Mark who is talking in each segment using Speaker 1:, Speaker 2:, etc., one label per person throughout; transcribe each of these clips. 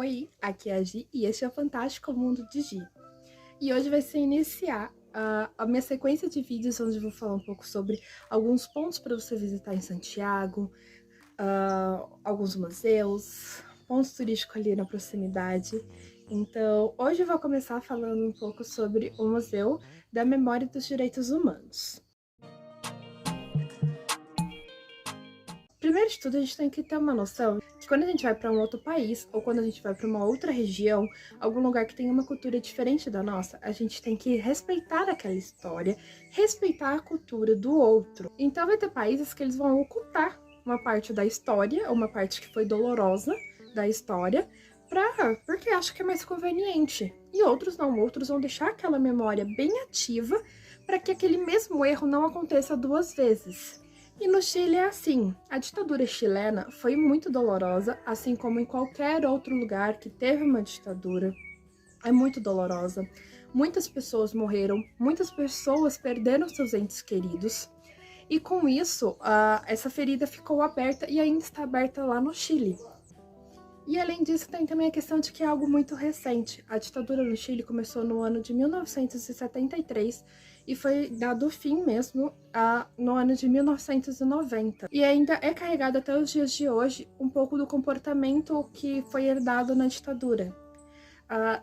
Speaker 1: Oi, aqui é a Gi e este é o Fantástico Mundo de Gi. E hoje vai ser iniciar a minha sequência de vídeos onde eu vou falar um pouco sobre alguns pontos para você visitar em Santiago, alguns museus, pontos turísticos ali na proximidade. Então, hoje eu vou começar falando um pouco sobre o Museu da Memória dos Direitos Humanos. Primeiro de tudo, a gente tem que ter uma noção que quando a gente vai para um outro país ou quando a gente vai para uma outra região, algum lugar que tem uma cultura diferente da nossa, a gente tem que respeitar aquela história, respeitar a cultura do outro. Então vai ter países que eles vão ocultar uma parte da história, uma parte que foi dolorosa da história, porque acham que é mais conveniente. E outros não, outros vão deixar aquela memória bem ativa para que aquele mesmo erro não aconteça duas vezes. E no Chile é assim, a ditadura chilena foi muito dolorosa, assim como em qualquer outro lugar que teve uma ditadura, é muito dolorosa. Muitas pessoas morreram, muitas pessoas perderam seus entes queridos, e com isso, essa ferida ficou aberta e ainda está aberta lá no Chile. E além disso, tem também a questão de que é algo muito recente. A ditadura no Chile começou no ano de 1973 e foi dado fim mesmo no ano de 1990. E ainda é carregado até os dias de hoje um pouco do comportamento que foi herdado na ditadura.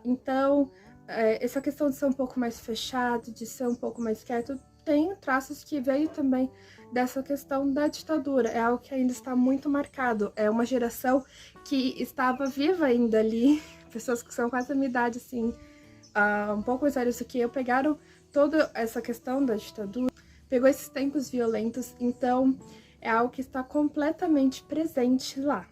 Speaker 1: Então, essa questão de ser um pouco mais fechado, de ser um pouco mais quieto, tem traços que veio também dessa questão da ditadura. É algo que ainda está muito marcado. É uma geração que estava viva ainda ali, pessoas que são quase da minha idade, assim, um pouco mais velhos do que eu, pegaram toda essa questão da ditadura, pegou esses tempos violentos, então é algo que está completamente presente lá.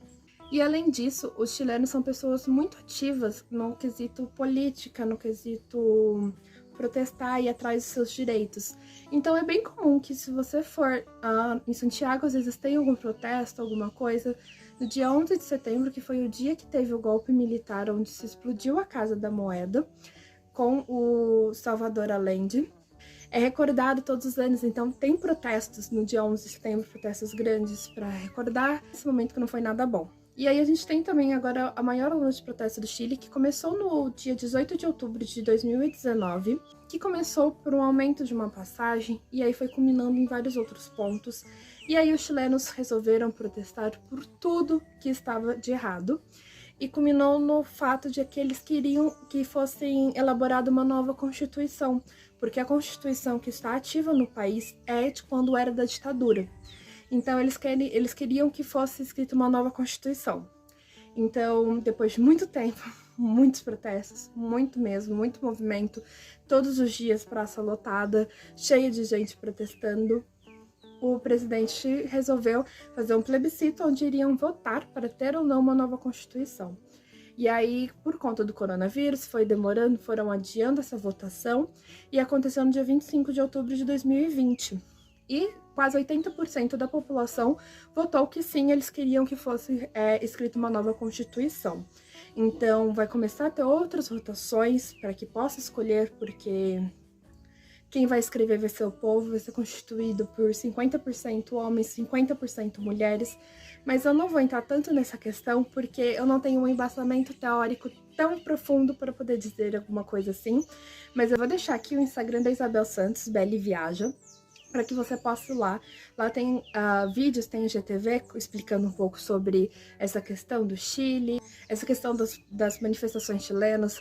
Speaker 1: E além disso, os chilenos são pessoas muito ativas no quesito política, no quesito protestar e ir atrás dos seus direitos. Então é bem comum que se você for em Santiago, às vezes tem algum protesto, alguma coisa. No dia 11 de setembro, que foi o dia que teve o golpe militar, onde se explodiu a Casa da Moeda, com o Salvador Allende, é recordado todos os anos, então tem protestos no dia 11 de setembro, protestos grandes para recordar esse momento que não foi nada bom. E aí a gente tem também agora a maior onda de protesto do Chile, que começou no dia 18 de outubro de 2019, que começou por um aumento de uma passagem, e aí foi culminando em vários outros pontos. E aí os chilenos resolveram protestar por tudo que estava de errado, e culminou no fato de que eles queriam que fosse elaborada uma nova Constituição, porque a Constituição que está ativa no país é de quando era da ditadura. Então eles queriam que fosse escrita uma nova Constituição. Então, depois de muito tempo, muitos protestos, muito mesmo, muito movimento, todos os dias praça lotada, cheia de gente protestando, o presidente resolveu fazer um plebiscito onde iriam votar para ter ou não uma nova Constituição. E aí, por conta do coronavírus, foi demorando, foram adiando essa votação e aconteceu no dia 25 de outubro de 2020. E quase 80% da população votou que sim, eles queriam que fosse escrita uma nova Constituição. Então, vai começar a ter outras votações para que possa escolher, porque quem vai escrever vai ser o povo, vai ser constituído por 50% homens, 50% mulheres, mas eu não vou entrar tanto nessa questão porque eu não tenho um embasamento teórico tão profundo para poder dizer alguma coisa assim, mas eu vou deixar aqui o Instagram da Isabel Santos, Belle Viaja, para que você possa ir lá. Lá tem vídeos, tem IGTV explicando um pouco sobre essa questão do Chile, essa questão das manifestações chilenas.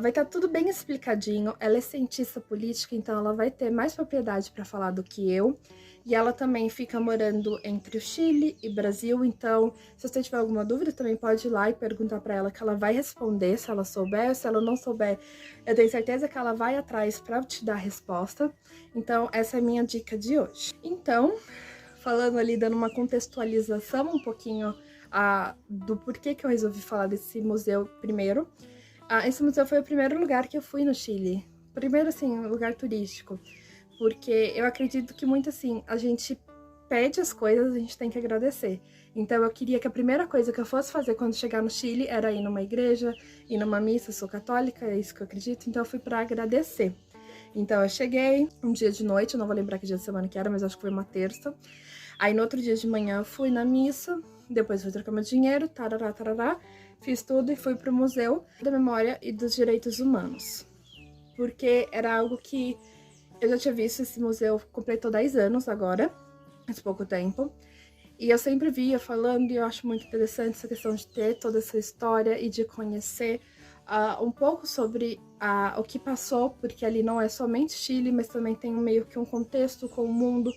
Speaker 1: Vai estar tudo bem explicadinho. Ela é cientista política, então ela vai ter mais propriedade para falar do que eu. E ela também fica morando entre o Chile e Brasil, então se você tiver alguma dúvida também pode ir lá e perguntar para ela, que ela vai responder se ela souber. Se ela não souber, eu tenho certeza que ela vai atrás para te dar a resposta. Então essa é a minha dica de hoje. Então, falando ali, dando uma contextualização um pouquinho do porquê que eu resolvi falar desse museu primeiro. Esse museu foi o primeiro lugar que eu fui no Chile. Primeiro, assim, lugar turístico. Porque eu acredito que muito assim, a gente pede as coisas, a gente tem que agradecer. Então eu queria que a primeira coisa que eu fosse fazer quando chegar no Chile era ir numa igreja, ir numa missa, eu sou católica, é isso que eu acredito, então eu fui para agradecer. Então eu cheguei um dia de noite, eu não vou lembrar que dia de semana que era, mas acho que foi uma terça. Aí no outro dia de manhã eu fui na missa, depois fui trocar meu dinheiro, tarará, tarará. fiz tudo e fui pro Museu da Memória e dos Direitos Humanos. Porque era algo que eu já tinha visto, esse museu completou 10 anos agora, faz pouco tempo. E eu sempre via falando, e eu acho muito interessante essa questão de ter toda essa história e de conhecer um pouco sobre o que passou, porque ali não é somente Chile, mas também tem meio que um contexto com o mundo.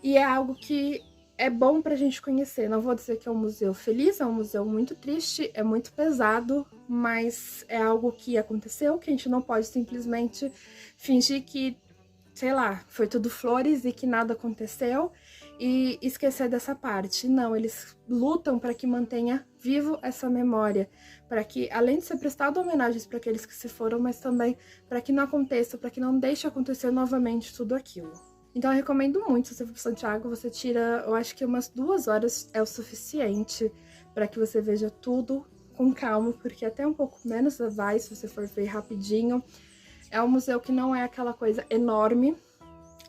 Speaker 1: E é algo que é bom pra gente conhecer. Não vou dizer que é um museu feliz, é um museu muito triste, é muito pesado, mas é algo que aconteceu, que a gente não pode simplesmente fingir que, sei lá, foi tudo flores e que nada aconteceu e esquecer dessa parte. Não, eles lutam para que mantenha vivo essa memória, para que, além de ser prestado homenagens para aqueles que se foram, mas também para que não aconteça, para que não deixe acontecer novamente tudo aquilo. Então eu recomendo muito, se você for para Santiago, você tira, eu acho que umas 2 horas é o suficiente para que você veja tudo com calma, porque até um pouco menos vai se você for ver rapidinho. É um museu que não é aquela coisa enorme,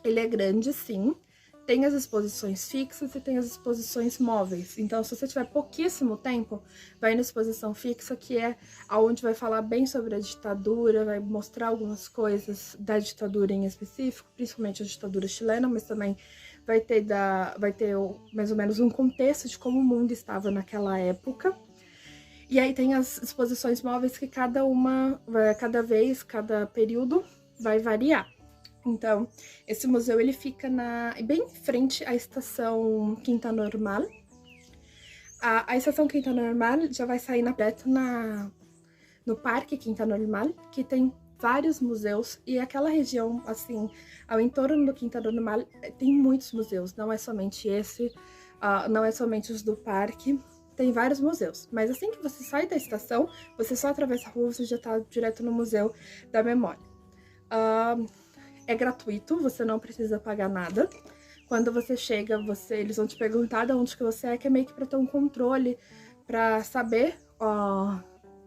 Speaker 1: ele é grande sim, tem as exposições fixas e tem as exposições móveis. Então, se você tiver pouquíssimo tempo, vai na exposição fixa, que é onde vai falar bem sobre a ditadura, vai mostrar algumas coisas da ditadura em específico, principalmente a ditadura chilena, mas também vai ter mais ou menos um contexto de como o mundo estava naquela época. E aí tem as exposições móveis que cada vez, cada período vai variar. Então, esse museu ele fica bem em frente à estação Quinta Normal. A estação Quinta Normal já vai sair direto no Parque Quinta Normal, que tem vários museus, e aquela região, assim, ao entorno do Quinta Normal, tem muitos museus, não é somente esse, não é somente os do parque, tem vários museus. Mas assim que você sai da estação, você só atravessa a rua, você já tá direto no Museu da Memória. É gratuito, você não precisa pagar nada. Quando você chega, eles vão te perguntar de onde que você é, que é meio que para ter um controle, para saber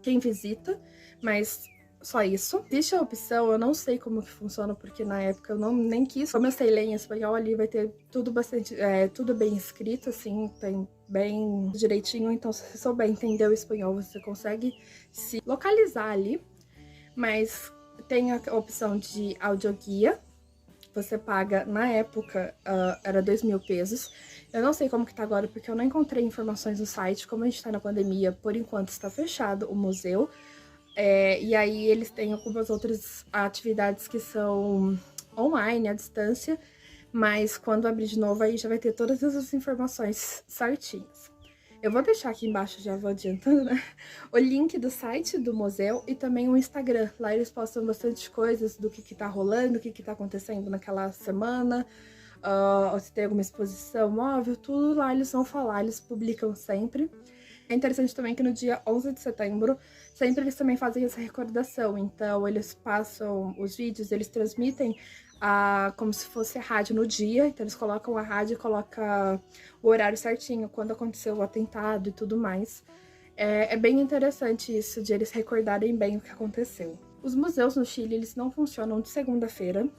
Speaker 1: quem visita, mas só isso. Existe a opção, eu não sei como que funciona, porque na época eu nem quis. Como eu sei ler em espanhol, ali vai ter tudo tudo bem escrito, assim, tem bem direitinho, então se você souber entender o espanhol, você consegue se localizar ali, mas tem a opção de audioguia. Você paga, na época, era 2.000 pesos. Eu não sei como que tá agora, porque eu não encontrei informações no site. Como a gente tá na pandemia, por enquanto está fechado o museu. E aí eles têm algumas outras atividades que são online, à distância. Mas quando abrir de novo, aí já vai ter todas essas informações certinhas. Eu vou deixar aqui embaixo, já vou adiantando, né? O link do site do museu e também o Instagram. Lá eles postam bastante coisas do que tá rolando, o que tá acontecendo naquela semana, ou se tem alguma exposição móvel, tudo lá eles vão falar, eles publicam sempre. É interessante também que no dia 11 de setembro, sempre eles também fazem essa recordação. Então, eles passam os vídeos, eles transmitem como se fosse a rádio no dia. Então, eles colocam a rádio e colocam o horário certinho, quando aconteceu o atentado e tudo mais. É bem interessante isso, de eles recordarem bem o que aconteceu. Os museus no Chile, eles não funcionam de segunda-feira,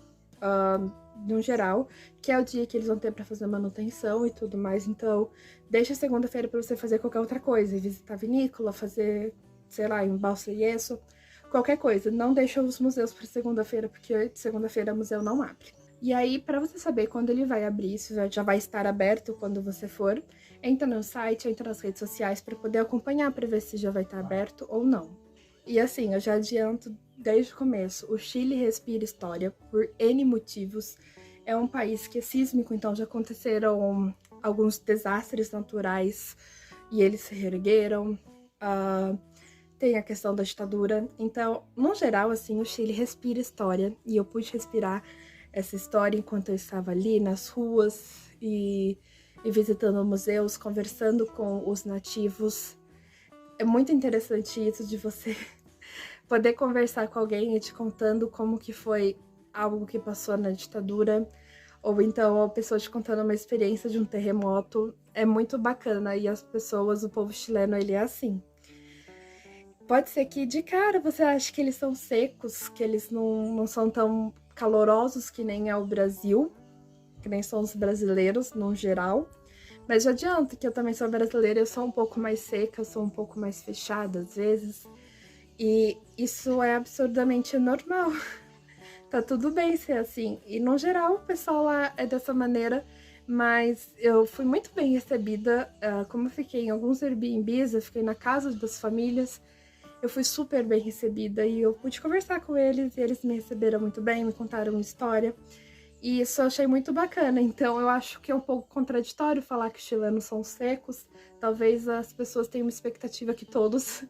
Speaker 1: no geral, que é o dia que eles vão ter para fazer manutenção e tudo mais. Então, deixa segunda-feira para você fazer qualquer outra coisa, visitar a vinícola, fazer, sei lá, embalsa e gesso, qualquer coisa. Não deixa os museus para segunda-feira, porque segunda-feira o museu não abre. E aí, para você saber quando ele vai abrir, isso já vai estar aberto quando você for, entra no site, entra nas redes sociais para poder acompanhar, para ver se já vai estar aberto ou não. E assim, eu já adianto desde o começo, o Chile respira história por N motivos. É um país que é sísmico, então já aconteceram alguns desastres naturais e eles se reergueram. Tem a questão da ditadura. Então, no geral, assim, o Chile respira história. E eu pude respirar essa história enquanto eu estava ali nas ruas e visitando museus, conversando com os nativos. É muito interessante isso de você poder conversar com alguém e te contando como que foi algo que passou na ditadura, ou então a pessoa te contando uma experiência de um terremoto. É muito bacana, e as pessoas, o povo chileno, ele é assim. Pode ser que de cara você ache que eles são secos, que eles não são tão calorosos que nem é o Brasil, que nem são os brasileiros no geral, Mas já adianto que eu também sou brasileira, eu sou um pouco mais seca, eu sou um pouco mais fechada às vezes. E isso é absurdamente normal. Tá tudo bem ser assim. E no geral o pessoal lá é dessa maneira, mas eu fui muito bem recebida. Como eu fiquei em alguns Airbnbs, eu fiquei na casa das famílias, eu fui super bem recebida e eu pude conversar com eles e eles me receberam muito bem, me contaram uma história. E isso eu achei muito bacana, então eu acho que é um pouco contraditório falar que os chilenos são secos. Talvez as pessoas tenham uma expectativa que todos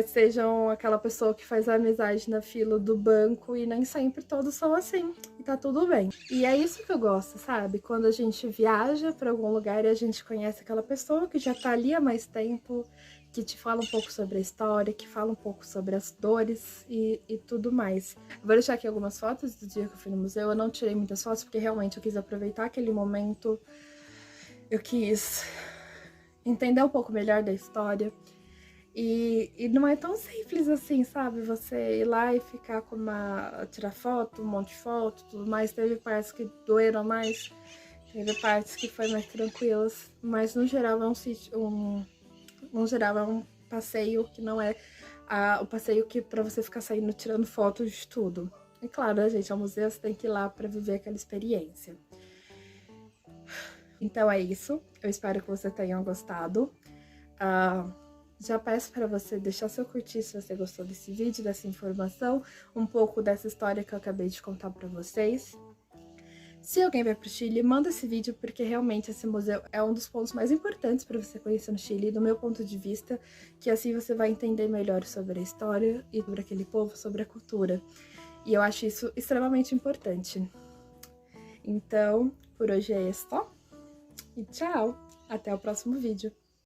Speaker 1: sejam aquela pessoa que faz a amizade na fila do banco e nem sempre todos são assim, e tá tudo bem. E é isso que eu gosto, sabe? Quando a gente viaja pra algum lugar e a gente conhece aquela pessoa que já tá ali há mais tempo, que te fala um pouco sobre a história, que fala um pouco sobre as dores e tudo mais. Vou deixar aqui algumas fotos do dia que eu fui no museu. Eu não tirei muitas fotos porque realmente eu quis aproveitar aquele momento. Eu quis entender um pouco melhor da história. E não é tão simples assim, sabe? Você ir lá e ficar com tirar foto, um monte de foto, tudo mais. Teve partes que doeram mais, teve partes que foi mais tranquilas, mas no geral é um sítio, no geral é um passeio que não é o passeio que pra você ficar saindo tirando fotos de tudo. E claro, né, gente, ao museu você tem que ir lá pra viver aquela experiência. Então é isso, eu espero que você tenha gostado. Já peço para você deixar seu curtir se você gostou desse vídeo, dessa informação, um pouco dessa história que eu acabei de contar para vocês. Se alguém vai para o Chile, manda esse vídeo, porque realmente esse museu é um dos pontos mais importantes para você conhecer no Chile, do meu ponto de vista, que assim você vai entender melhor sobre a história e sobre aquele povo, sobre a cultura. E eu acho isso extremamente importante. Então, por hoje é isso, e tchau! Até o próximo vídeo.